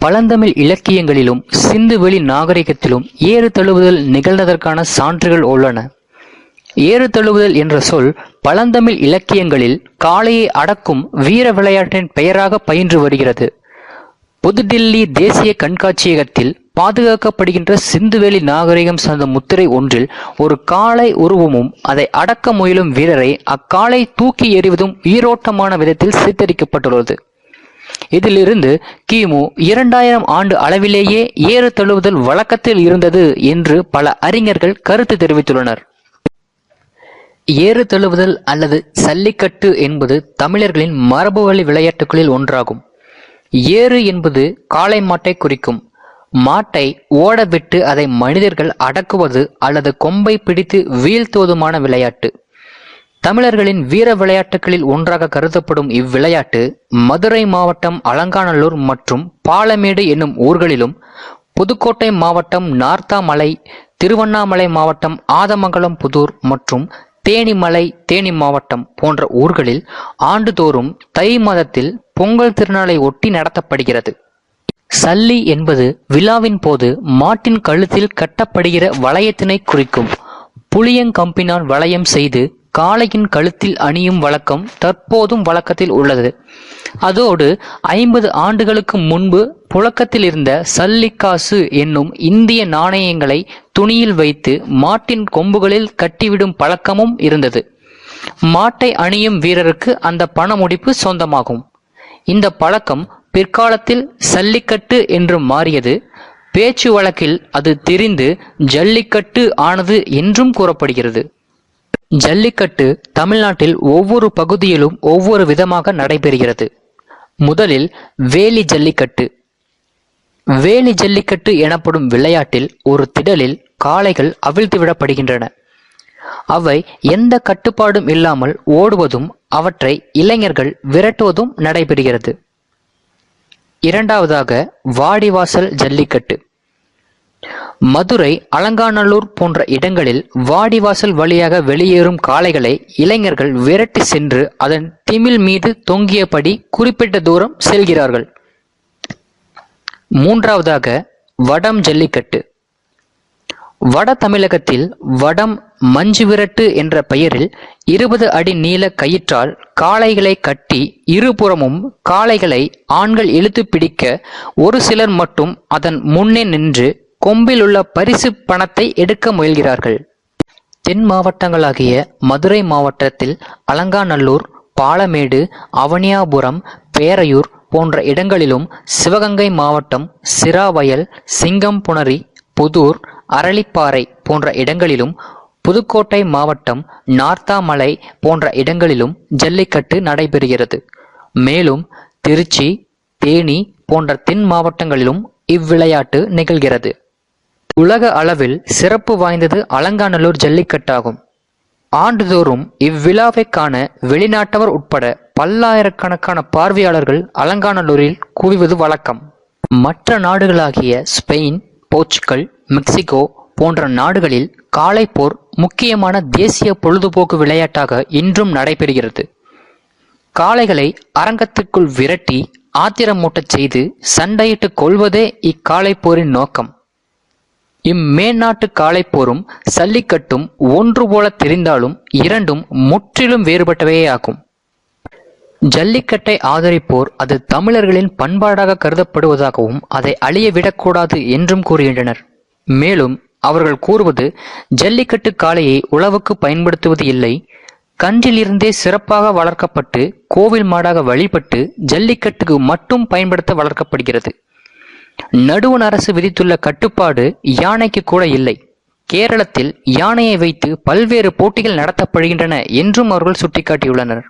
பழந்தமிழ் இலக்கியங்களிலும் சிந்துவெளி நாகரிகத்திலும் ஏறு தழுவுதல் நிகழ்ந்ததற்கான சான்றுகள் உள்ளன. ஏறு தழுவுதல் என்ற சொல் பழந்தமிழ் இலக்கியங்களில் காளையை அடக்கும் வீர விளையாட்டின் பெயராக பயின்று வருகிறது. புதுடில்லி தேசிய கண்காட்சியகத்தில் பாதுகாக்கப்படுகின்ற சிந்துவெளி நாகரிகம் சார்ந்த முத்திரை ஒன்றில் ஒரு காளை உருவமும் அதை அடக்க முயலும் வீரரை அக்காளை தூக்கி எறிவதும் உயிரோட்டமான விதத்தில் சித்தரிக்கப்பட்டுள்ளது. இதிலிருந்து கிமு 2000 ஆண்டு அளவிலேயே ஏறு தழுவுதல் வழக்கத்தில் இருந்தது என்று பல அறிஞர்கள் கருத்து தெரிவித்துள்ளனர். ஏறு தழுவுதல் அல்லது சல்லிக்கட்டு என்பது தமிழர்களின் மரபுவழி விளையாட்டுகளில் ஒன்றாகும். ஏறு என்பது காளை மாட்டை குறிக்கும். மாட்டை ஓடவிட்டு அதை மனிதர்கள் அடக்குவது அல்லது கொம்பை பிடித்து வீழ்த்துவதுமான விளையாட்டு. தமிழர்களின் வீர விளையாட்டுகளில் ஒன்றாக கருதப்படும் இவ்விளையாட்டு மதுரை மாவட்டம் அலங்காநல்லூர் மற்றும் பாலமேடு என்னும் ஊர்களிலும், புதுக்கோட்டை மாவட்டம் நார்த்தாமலை, திருவண்ணாமலை மாவட்டம் ஆதமங்கலம் புதூர் மற்றும் தேனி மாவட்டம் போன்ற ஊர்களில் ஆண்டுதோறும் தை மாதத்தில் பொங்கல் திருநாளை ஒட்டி நடத்தப்படுகிறது. சல்லி என்பது விழாவின் போது மாட்டின் கழுத்தில் கட்டப்படுகிற வளையத்தினை குறிக்கும். புளியங்கம்பினால் வளையம் செய்து காளையின் கழுத்தில் அணியும் வழக்கம் தற்போதும் வழக்கத்தில் உள்ளது. அதோடு 50 ஆண்டுகளுக்கு முன்பு புழக்கத்தில் இருந்த சல்லிக்காசு என்னும் இந்திய நாணயங்களை துணியில் வைத்து மாட்டின் கொம்புகளில் கட்டிவிடும் பழக்கமும் இருந்தது. மாட்டை அணியும் வீரருக்கு அந்த பண முடிப்பு சொந்தமாகும். இந்த பழக்கம் பிற்காலத்தில் சல்லிக்கட்டு என்று மாறியது. பேச்சு வழக்கில் அது திரிந்து ஜல்லிக்கட்டு ஆனது என்றும் கூறப்படுகிறது. ஜல்லிக்கட்டு தமிழ்நாட்டில் ஒவ்வொரு பகுதியிலும் ஒவ்வொரு விதமாக நடைபெறுகிறது. முதலில் வேலி ஜல்லிக்கட்டு. வேலி ஜல்லிக்கட்டு எனப்படும் விளையாட்டில் ஒரு திடலில் காளைகள் அவிழ்த்து விடப்படுகின்றன. அவை எந்த கட்டுப்பாடும் இல்லாமல் ஓடுவதும் அவற்றை இளைஞர்கள் விரட்டுவதும் நடைபெறுகிறது. இரண்டாவதாக வாடிவாசல் ஜல்லிக்கட்டு. மதுரை, அலங்காநல்லூர் போன்ற இடங்களில் வாடிவாசல் வழியாக வெளியேறும் காளைகளை இளைஞர்கள் விரட்டி சென்று அதன் திமில் மீது தொங்கியபடி குறிப்பிட்ட தூரம் செல்கிறார்கள். மூன்றாவதாக வடம் ஜல்லிக்கட்டு. வட தமிழகத்தில் வடம் மஞ்சு விரட்டு என்ற பெயரில் 20 அடி நீள கயிற்றால் காளைகளை கட்டி இருபுறமும் காளைகளை ஆண்கள் இழுத்து பிடிக்க ஒரு சிலர் மட்டும் அதன் முன்னே நின்று கொம்பில் உள்ள பரிசு பணத்தை எடுக்க முயல்கிறார்கள். தென் மாவட்டங்களாகிய மதுரை மாவட்டத்தில் அலங்காநல்லூர், பாலமேடு, அவனியாபுரம், பேரையூர் போன்ற இடங்களிலும், சிவகங்கை மாவட்டம் சிராவயல், சிங்கம்புணரி, புதூர், அரளிப்பாறை போன்ற இடங்களிலும், புதுக்கோட்டை மாவட்டம் நார்த்தாமலை போன்ற இடங்களிலும் ஜல்லிக்கட்டு நடைபெறுகிறது. மேலும் திருச்சி, தேனி போன்ற தென் மாவட்டங்களிலும் இவ்விளையாட்டு நிகழ்கிறது. உலக அளவில் சிறப்பு வாய்ந்தது அலங்காநல்லூர் ஜல்லிக்கட்டாகும். ஆண்டுதோறும் இவ்விழாவை காண வெளிநாட்டவர் உட்பட பல்லாயிரக்கணக்கான பார்வையாளர்கள் அலங்காநல்லூரில் குவிவது வழக்கம். மற்ற நாடுகளாகிய ஸ்பெயின், போர்ச்சுகல், மெக்சிகோ போன்ற நாடுகளில் காளைப்போர் முக்கியமான தேசிய பொழுதுபோக்கு விளையாட்டாக இன்றும் நடைபெறுகிறது. காளைகளை அரங்கத்திற்குள் விரட்டி ஆத்திரமூட்டச் செய்து சண்டையிட்டு கொள்வதே இக்காளைப்போரின் நோக்கம். இம்மேநாட்டு காளைப்போரும் சல்லிக்கட்டும் ஒன்று போல தெரிந்தாலும் இரண்டும் முற்றிலும் வேறுபட்டவையாகும். ஜல்லிக்கட்டை ஆதரிப்போர் அது தமிழர்களின் பண்பாடாக கருதப்படுவதாகவும் அதை அழிய விடக்கூடாது என்றும் கூறுகின்றனர். மேலும் அவர்கள் கூறுவது ஜல்லிக்கட்டு காளையை உழவுக்கு பயன்படுத்துவது இல்லை, கன்றிலிருந்தே சிறப்பாக வளர்க்கப்பட்டு கோவில் மாடாக வழிபட்டு ஜல்லிக்கட்டுக்கு மட்டும் பயன்படுத்த வளர்க்கப்படுகிறது. நடுவண் அரசு விதித்துள்ள கட்டுப்பாடு யானைக்கு கூட இல்லை. கேரளத்தில் யானையை வைத்து பல்வேறு போட்டிகள் நடத்தப்படுகின்றன என்றும் அவர்கள் சுட்டிக்காட்டியுள்ளனர்.